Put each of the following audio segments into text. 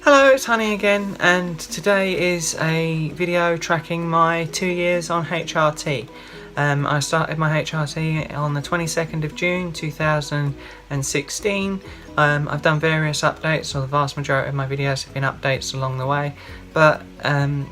Hello, it's Honey again, and today is a video tracking my 2 years on HRT. I started my HRT on the 22nd of June 2016. I've done various updates, or the vast majority of my videos have been updates along the way, but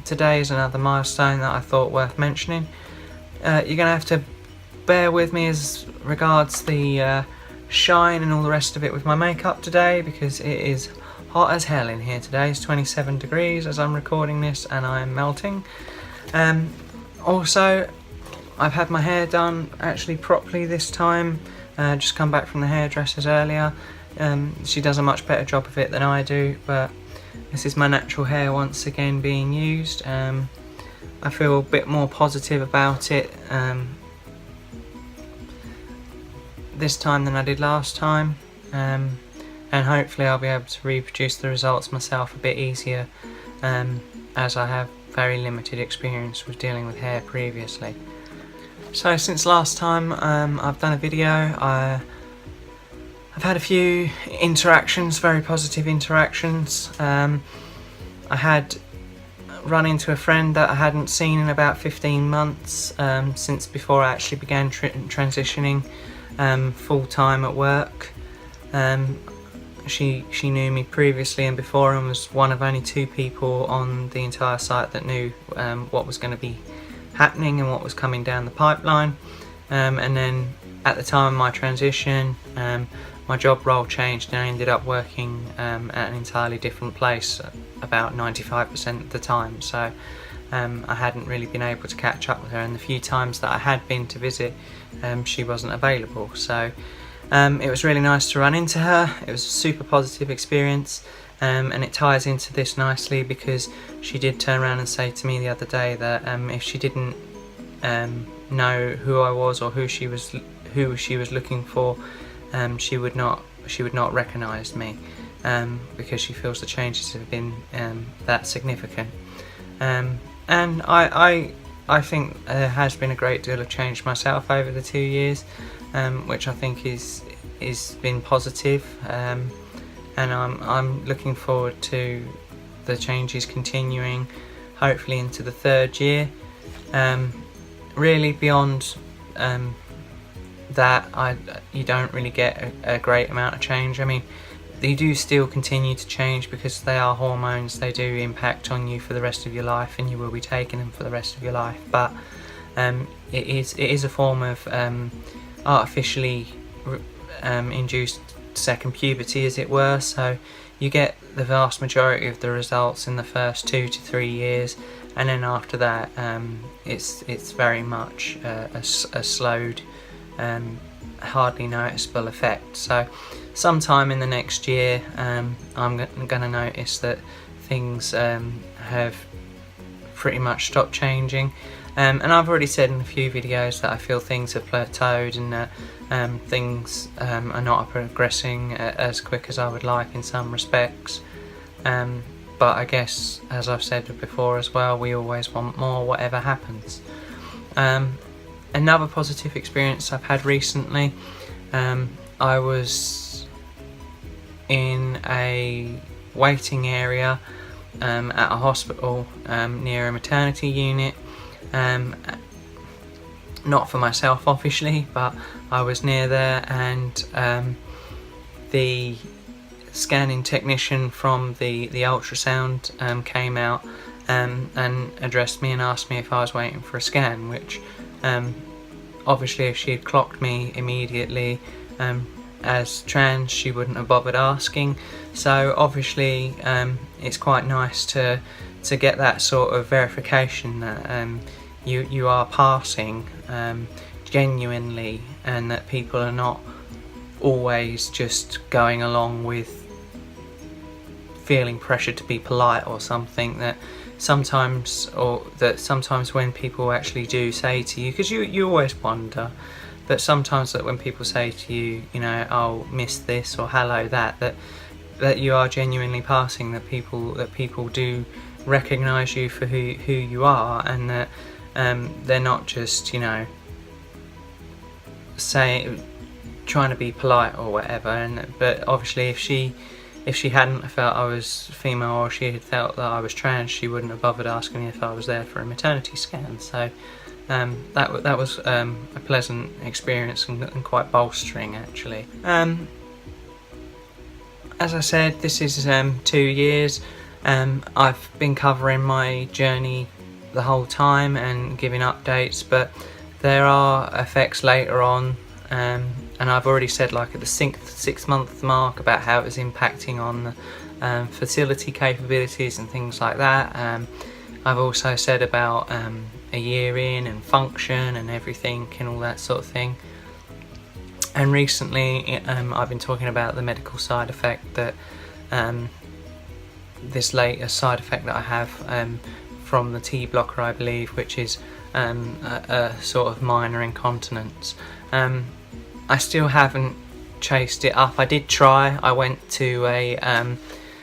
today is another milestone that I thought worth mentioning. You're going to have to bear with me as regards the shine and all the rest of it with my makeup today, because it is hot as hell in here today. It's 27 degrees as I'm recording this and I am melting. Also, I've had my hair done actually properly this time. Just come back from the hairdresser's earlier. She does a much better job of it than I do, but this is my natural hair once again being used. I feel a bit more positive about it this time than I did last time. And hopefully I'll be able to reproduce the results myself a bit easier, as I have very limited experience with dealing with hair previously. So since last time I've done a video, I've had a few interactions, very positive interactions. I had run into a friend that I hadn't seen in about 15 months, since before I actually began transitioning full-time at work. She knew me previously and before, and was one of only 2 people on the entire site that knew what was going to be happening and what was coming down the pipeline. And then at the time of my transition, my job role changed and I ended up working at an entirely different place about 95% of the time. So I hadn't really been able to catch up with her, and the few times that I had been to visit, she wasn't available. So it was really nice to run into her. It was a super positive experience, and it ties into this nicely, because she did turn around and say to me the other day that if she didn't know who I was or who she was looking for, she would not recognise me, because she feels the changes have been that significant. And I think there has been a great deal of change myself over the 2 years, which I think is been positive, and I'm looking forward to the changes continuing, hopefully into the 3rd year. Really beyond that, you don't really get a great amount of change. I mean, they do still continue to change because they are hormones. They do impact on you for the rest of your life, and you will be taking them for the rest of your life. But it is a form of artificially induced second puberty, as it were. So you get the vast majority of the results in the first 2 to 3 years, and then after that, it's very much a slowed, hardly noticeable effect. So sometime in the next year, I'm going to notice that things have pretty much stopped changing, and I've already said in a few videos that I feel things have plateaued, and that things are not progressing as quick as I would like in some respects. But I guess, as I've said before as well, we always want more whatever happens. Another positive experience I've had recently, I was in a waiting area at a hospital near a maternity unit, not for myself obviously, but I was near there, and the scanning technician from the ultrasound came out and addressed me and asked me if I was waiting for a scan, which obviously if she had clocked me immediately as trans, she wouldn't have bothered asking. So obviously it's quite nice to get that sort of verification that you are passing genuinely, and that people are not always just going along with feeling pressured to be polite or something. That sometimes when people actually do say to you, because you always wonder, but sometimes that when people say to you, you know, "Oh, miss this," or "Hello that you are genuinely passing, that people do recognise you for who you are, and that they're not just, you know, trying to be polite or whatever. But obviously if she if she hadn't felt I was female, or she had felt that I was trans, she wouldn't have bothered asking me if I was there for a maternity scan. So that was a pleasant experience, and quite bolstering actually. As I said, this is 2 years. I've been covering my journey the whole time and giving updates, but there are effects later on, and I've already said, like, at the 6-month mark, about how it was impacting on fertility capabilities and things like that. I've also said about a year in, and function and everything and all that sort of thing. And recently I've been talking about the medical side effect that this latest side effect that I have from the T blocker, I believe, which is a sort of minor incontinence. I still haven't chased it up. I did try. I went to a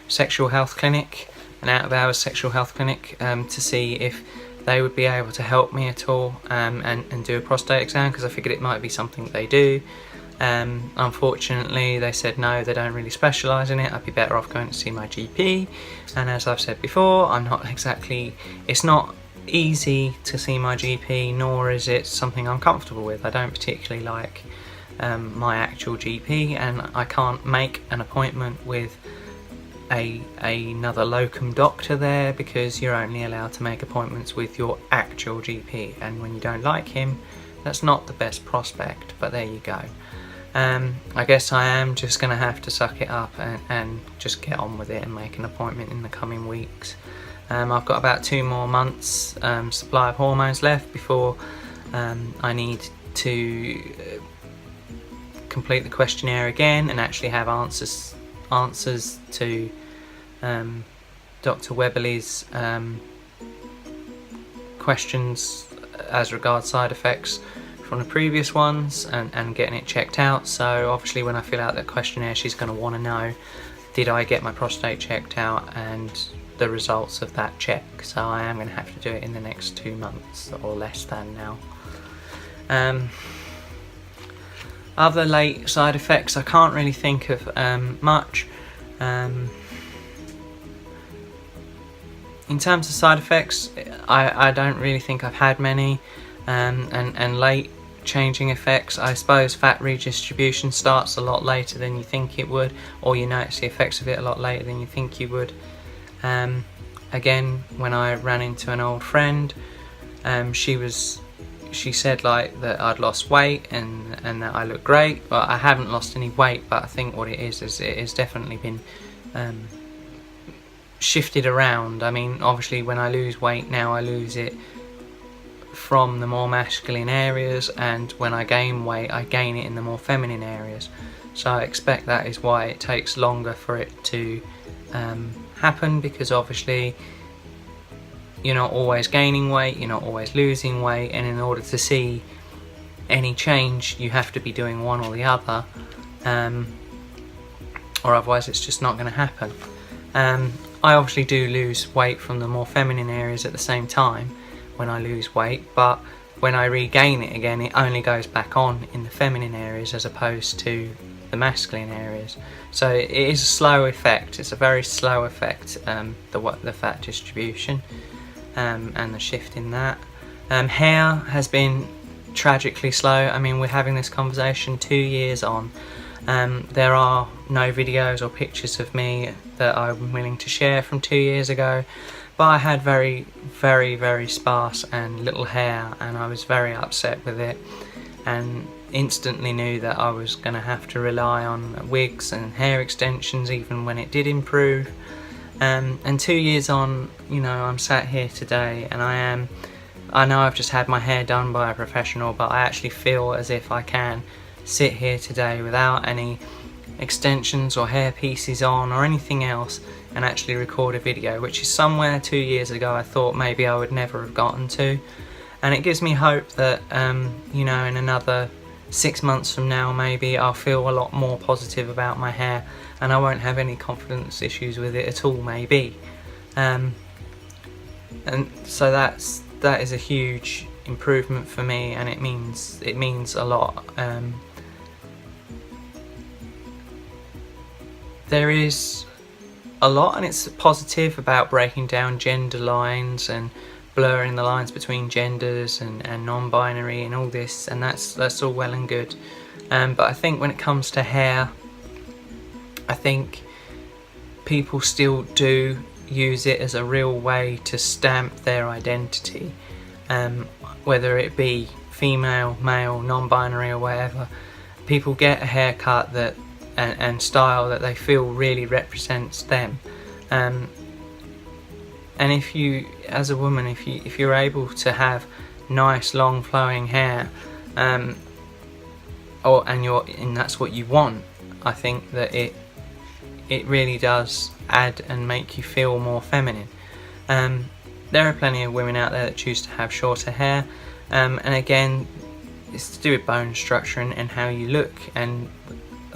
sexual health clinic, an out-of-hours sexual health clinic, to see if they would be able to help me at all and do a prostate exam, because I figured it might be something that they do. Unfortunately, they said no, they don't really specialise in it. I'd be better off going to see my GP. And as I've said before, it's not easy to see my GP, nor is it something I'm comfortable with. I don't particularly like my actual GP, and I can't make an appointment with another locum doctor there, because you're only allowed to make appointments with your actual GP, and when you don't like him, that's not the best prospect. But there you go. I guess I am just going to have to suck it up and just get on with it and make an appointment in the coming weeks. I've got about 2 more months supply of hormones left before I need to complete the questionnaire again and actually have answers to Dr. Weberly's questions as regards side effects from the previous ones, and getting it checked out. So obviously when I fill out that questionnaire, she's going to want to know, did I get my prostate checked out, and the results of that check. So I am going to have to do it in the next 2 months, or less than now. Other late side effects, I can't really think of much. In terms of side effects, I don't really think I've had many. And late changing effects, I suppose fat redistribution starts a lot later than you think it would, or you notice the effects of it a lot later than you think you would. Again, when I ran into an old friend, she said, like, that I'd lost weight and that I look great, but I haven't lost any weight. But I think what it is it has definitely been shifted around. I mean, obviously when I lose weight now, I lose it from the more masculine areas, and when I gain weight, I gain it in the more feminine areas. So I expect that is why it takes longer for it to happen, because obviously you're not always gaining weight, you're not always losing weight, and in order to see any change you have to be doing one or the other, or otherwise it's just not going to happen. I obviously do lose weight from the more feminine areas at the same time when I lose weight, but when I regain it again, it only goes back on in the feminine areas as opposed to the masculine areas. So it is a slow effect. It's a very slow effect, the fat distribution and the shift in that. Hair has been tragically slow. I mean, we're having this conversation 2 years on. There are no videos or pictures of me that I'm willing to share from 2 years ago, but I had very, very, very sparse and little hair, and I was very upset with it, and instantly knew that I was going to have to rely on wigs and hair extensions even when it did improve. And 2 years on, you know, I'm sat here today, and I know I've just had my hair done by a professional, but I actually feel as if I can sit here today without any extensions or hair pieces on or anything else and actually record a video, which is somewhere 2 years ago I thought maybe I would never have gotten to. And it gives me hope that you know, in another 6 months from now maybe I'll feel a lot more positive about my hair and I won't have any confidence issues with it at all, maybe. And so that is a huge improvement for me, and it means a lot. there is a lot, and it's positive, about breaking down gender lines and blurring the lines between genders and non-binary and all this, and that's all well and good. But I think when it comes to hair, I think people still do use it as a real way to stamp their identity, whether it be female, male, non-binary or whatever. People get a haircut that and style that they feel really represents them, and if you, as a woman, if you're able to have nice long flowing hair, and that's what you want, I think that it really does add and make you feel more feminine. There are plenty of women out there that choose to have shorter hair, and again, it's to do with bone structure and how you look, and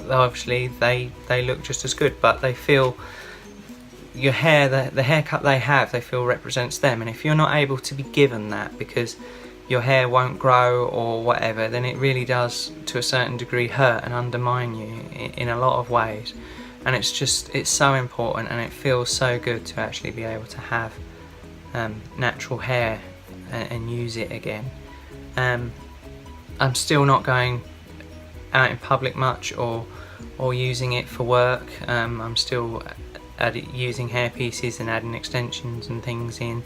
obviously they look just as good, but they feel your hair, the haircut they have, they feel represents them. And if you're not able to be given that because your hair won't grow or whatever, then it really does to a certain degree hurt and undermine you in a lot of ways. And it's so important, and it feels so good to actually be able to have natural hair and use it again. I'm still not going out in public much or using it for work. I'm still using hair pieces and adding extensions and things in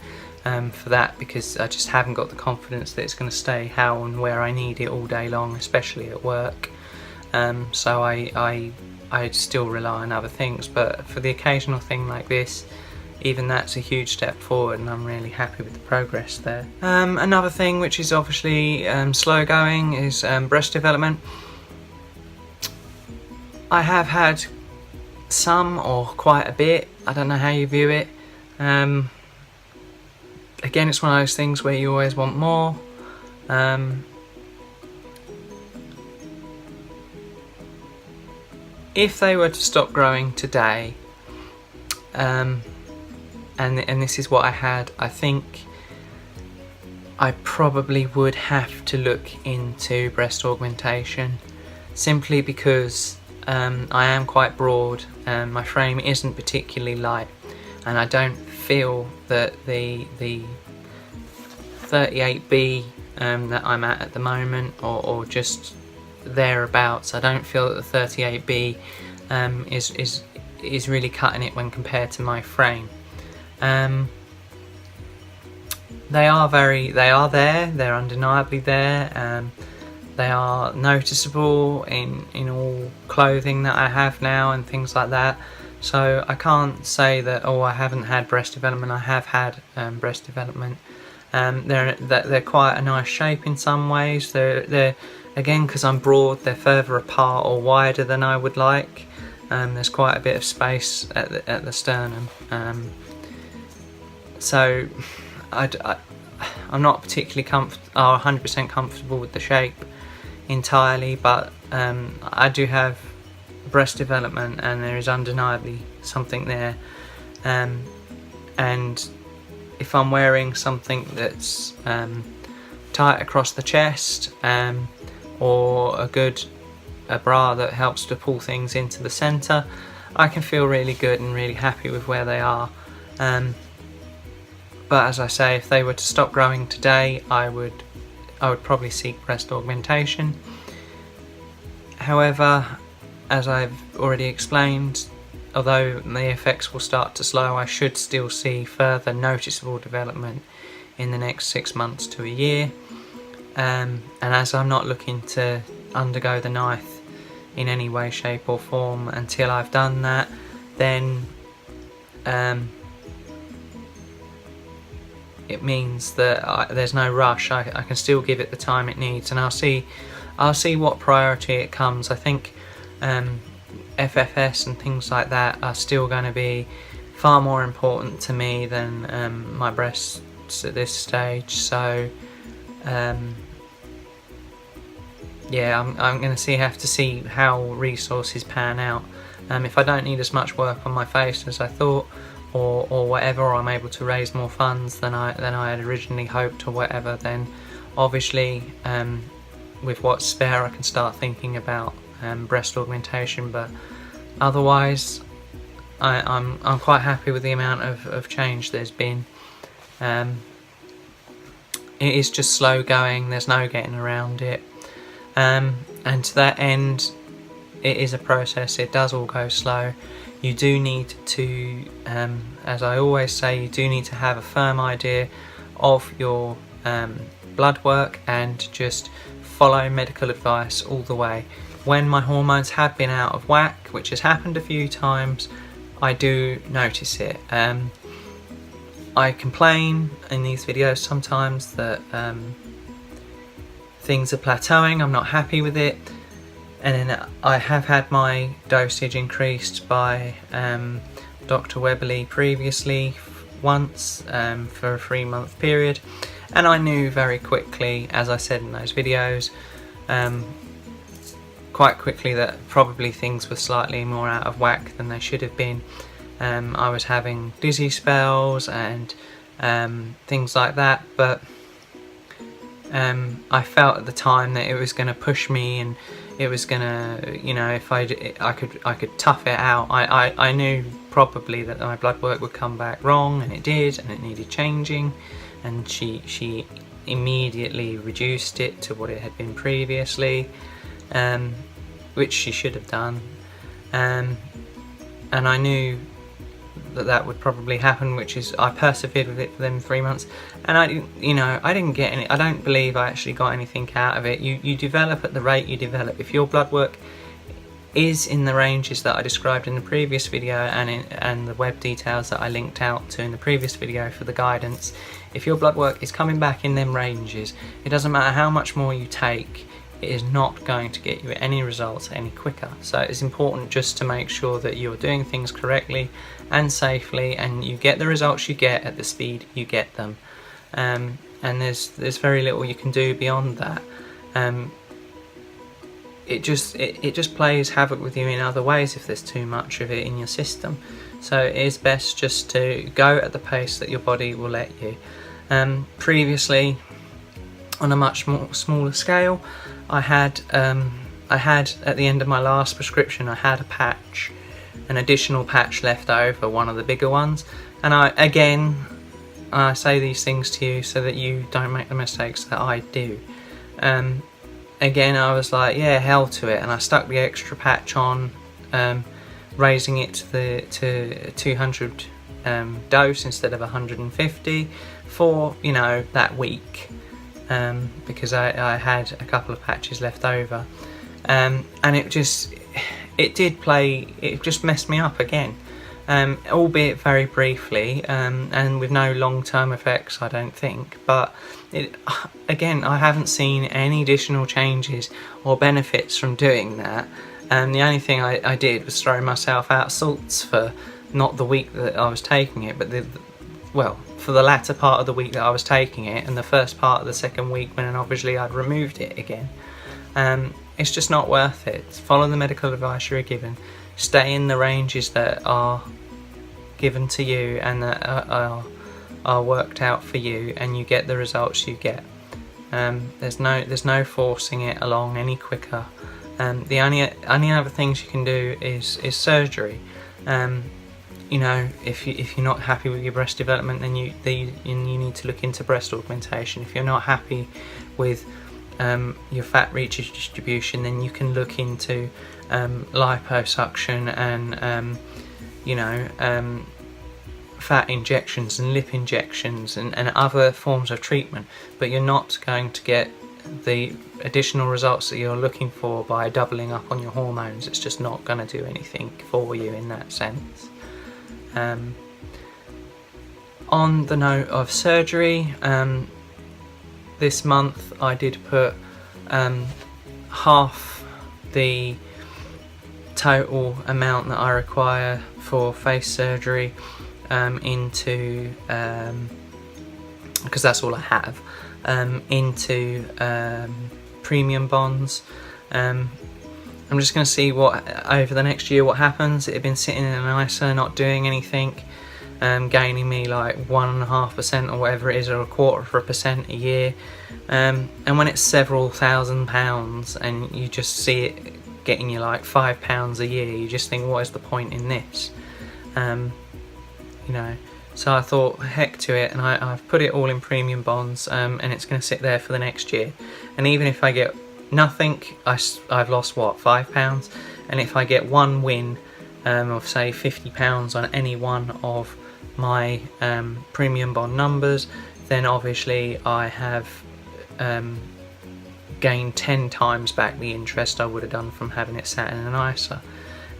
for that, because I just haven't got the confidence that it's going to stay how and where I need it all day long, especially at work. So I still rely on other things, but for the occasional thing like this, even that's a huge step forward, and I'm really happy with the progress there. Another thing which is obviously slow going is breast development. I have had some, or quite a bit, I don't know how you view it. Again, it's one of those things where you always want more. If they were to stop growing today, and this is what I had, I think I probably would have to look into breast augmentation, simply because I am quite broad, and my frame isn't particularly light, and I don't feel that the 38B that I'm at the moment, or just thereabouts, I don't feel that the 38B is really cutting it when compared to my frame. They are there, they're undeniably there. They are noticeable in all clothing that I have now and things like that. So I can't say that, oh, I haven't had breast development. I have had breast development. They're quite a nice shape in some ways. They're again, because I'm broad, they're further apart or wider than I would like. There's quite a bit of space at the sternum. So I'm not particularly 100% comfortable with the shape entirely, but I do have breast development, and there is undeniably something there. And if I'm wearing something that's tight across the chest, or a bra that helps to pull things into the centre, I can feel really good and really happy with where they are. But as I say, if they were to stop growing today, I would probably seek breast augmentation. However, as I've already explained, although the effects will start to slow, I should still see further noticeable development in the next 6 months to a year. And as I'm not looking to undergo the knife in any way, shape or form until I've done that, then it means that there's no rush. I can still give it the time it needs, and I'll see what priority it comes. I think FFS and things like that are still going to be far more important to me than my breasts at this stage. So yeah, I'm going to have to see how resources pan out. If I don't need as much work on my face as I thought, or whatever, or I'm able to raise more funds than I had originally hoped or whatever, then obviously with what's spare I can start thinking about breast augmentation. But otherwise, I'm quite happy with the amount of change there's been. It is just slow going, there's no getting around it, and to that end it is a process. It does all go slow. You do need to, as I always say, you do need to have a firm idea of your blood work and just follow medical advice all the way. When my hormones have been out of whack, which has happened a few times, I do notice it. I complain in these videos sometimes that things are plateauing, I'm not happy with it, and then I have had my dosage increased by Dr. Weberly previously once for a 3-month period, and I knew very quickly, as I said in those videos, quite quickly that probably things were slightly more out of whack than they should have been. I was having dizzy spells and things like that, but I felt at the time that it was going to push me, and it was going to, you know, if I could tough it out. I knew probably that my blood work would come back wrong, and it did, and it needed changing, and she immediately reduced it to what it had been previously, which she should have done, and I knew that would probably happen, which is I persevered with it for them 3 months, and I didn't get any. I don't believe I actually got anything out of it. You develop at the rate you develop. If your blood work is in the ranges that I described in the previous video and the web details that I linked out to in the previous video for the guidance, if your blood work is coming back in them ranges, it doesn't matter how much more you take, it is not going to get you any results any quicker. So it's important just to make sure that you're doing things correctly and safely, and you get the results you get at the speed you get them, and there's very little you can do beyond that. It just plays havoc with you in other ways if there's too much of it in your system. So it is best just to go at the pace that your body will let you. Previously, on a much more smaller scale, I had at the end of my last prescription, I had a patch, an additional patch left over, one of the bigger ones, and I say these things to you so that you don't make the mistakes that I do. Again, I was like, yeah, hell to it, and I stuck the extra patch on, raising it to 200 dose instead of 150 for, you know, that week. Because I had a couple of patches left over, and it just messed me up again, albeit very briefly, and with no long-term effects, I don't think. But again, I haven't seen any additional changes or benefits from doing that. The only thing I did was throw myself out salts for not the week that I was taking it, but for the latter part of the week that I was taking it, and the first part of the second week when obviously I'd removed it again. It's just not worth it. Follow the medical advice you're given, stay in the ranges that are given to you and that are worked out for you, and you get the results you get. There's no forcing it along any quicker. The only other things you can do is surgery. You know, if you're not happy with your breast development, then you need to look into breast augmentation. If you're not happy with your fat redistribution, then you can look into liposuction and fat injections and lip injections and other forms of treatment. But you're not going to get the additional results that you're looking for by doubling up on your hormones. It's just not going to do anything for you in that sense. On the note of surgery, this month I did put half the total amount that I require for face surgery into, because that's all I have, into premium bonds. I'm just going to see what over the next year what happens. It had been sitting in an ISA, not doing anything, gaining me like 1.5% or whatever it is, or 1/4% a year. And when it's several £1,000s and you just see it getting you like £5 a year, you just think, what is the point in this? You know, so I thought heck to it, and I've put it all in premium bonds, and it's going to sit there for the next year. And even if I get nothing, I've lost what, £5, and if I get one win of say £50 on any one of my premium bond numbers, then obviously I have gained 10 times back the interest I would have done from having it sat in an ISA.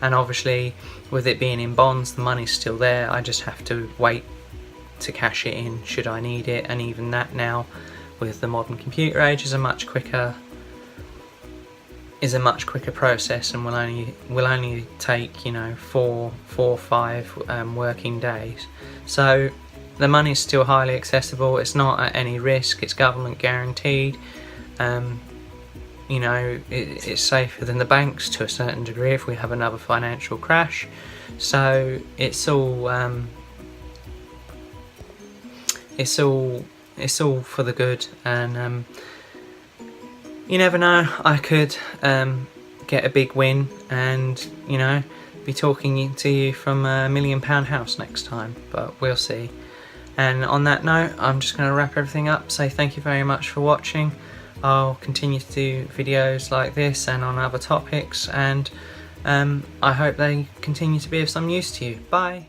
And obviously with it being in bonds, the money's still there. I just have to wait to cash it in should I need it, and even that now with the modern computer age is a much quicker process, and will only take, you know, four or five working days. So the money is still highly accessible. It's not at any risk. It's government guaranteed. You know, it's safer than the banks to a certain degree if we have another financial crash. So it's all for the good, and you never know, I could get a big win and, you know, be talking to you from £1 million house next time, but we'll see. And on that note, I'm just going to wrap everything up, say thank you very much for watching. I'll continue to do videos like this and on other topics, and I hope they continue to be of some use to you. Bye!